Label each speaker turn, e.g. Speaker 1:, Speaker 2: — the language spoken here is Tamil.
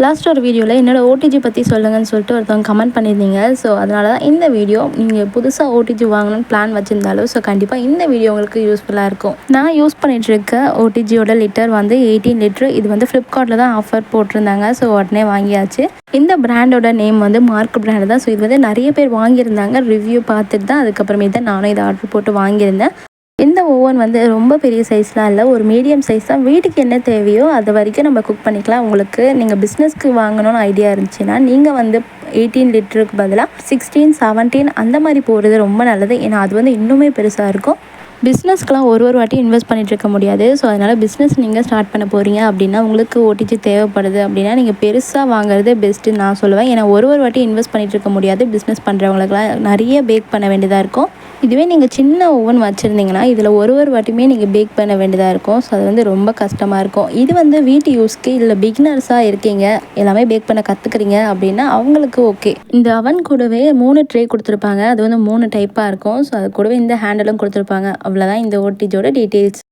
Speaker 1: லாஸ்ட் ஒரு வீடியோவில் என்னோட ஓடிஜி பற்றி சொல்லுங்கன்னு சொல்லிட்டு ஒருத்தவங்க கமெண்ட் பண்ணியிருந்தீங்க. ஸோ அதனால தான் இந்த வீடியோ. நீங்கள் புதுசாக ஓடிஜி வாங்கணும்னு பிளான் வச்சுருந்தாலும் ஸோ கண்டிப்பாக இந்த வீடியோ உங்களுக்கு யூஸ்ஃபுல்லாக இருக்கும். நான் யூஸ் பண்ணிகிட்டு இருக்க ஓடிஜியோட லிட்டர் வந்து 18 லிட்டர். இது வந்து ஃப்ளிப்கார்ட்டில் தான் ஆஃபர் போட்டிருந்தாங்க. ஸோ உடனே வாங்கியாச்சு. இந்த பிராண்டோட நேம் வந்து மார்க் பிராண்ட் தான். ஸோ இது வந்து நிறைய பேர் வாங்கியிருந்தாங்க. ரிவ்யூ பார்த்துட்டு தான் அதுக்கப்புறமே தான் நானும் இதை ஆர்டர் போட்டு வாங்கியிருந்தேன். இந்த ஓவன் வந்து ரொம்ப பெரிய சைஸ்லாம் இல்லை, ஒரு மீடியம் சைஸ் தான். வீட்டுக்கு என்ன தேவையோ அது வரைக்கும் நம்ம குக் பண்ணிக்கலாம். உங்களுக்கு நீங்கள் பிஸ்னஸ்க்கு வாங்கணும்னு ஐடியா இருந்துச்சுன்னா நீங்கள் வந்து 18 லிட்டருக்கு பதிலாக 16, 17 அந்த மாதிரி போடுறது ரொம்ப நல்லது. ஏன்னா அது வந்து இன்னுமே பெருசாக இருக்கும். பிஸ்னஸ்க்கெலாம் ஒரு வாட்டி இன்வெஸ்ட் பண்ணிகிட்டு இருக்க முடியாது. ஸோ அதனால் பிஸ்னஸ் நீங்கள் ஸ்டார்ட் பண்ண போகிறீங்க அப்படின்னா உங்களுக்கு ஓடிஜி தேவைப்படுது அப்படின்னா நீங்கள் பெருசாக வாங்குறது பெஸ்ட்டுன்னு நான் சொல்லுவேன். ஏன்னா ஒரு வாட்டி இன்வெஸ்ட் பண்ணிகிட்டு இருக்க முடியாது. பிஸ்னஸ் பண்ணுறவங்களுக்குலாம் நிறைய பேக் பண்ண வேண்டியதாக இருக்கும். இதுவே நீங்கள் சின்ன ஓவன் வச்சுருந்தீங்கன்னா இதில் ஒரு வாட்டியுமே நீங்கள் பேக் பண்ண வேண்டியதாக இருக்கும். ஸோ அது வந்து ரொம்ப கஷ்டமாக இருக்கும். இது வந்து வீட்டு யூஸ்க்கு இல்லை பிகினர்ஸாக இருக்கீங்க, எல்லாமே பேக் பண்ண கற்றுக்குறீங்க அப்படின்னா அவங்களுக்கு ஓகே. இந்த அவன் கூடவே 3 ட்ரே கொடுத்துருப்பாங்க. அது வந்து 3 டைப்பாக இருக்கும். ஸோ அது கூடவே இந்த ஹேண்டலும் கொடுத்துருப்பாங்க. அவ்வளோதான் இந்த ஓடிஜியோட டீட்டெயில்ஸ்.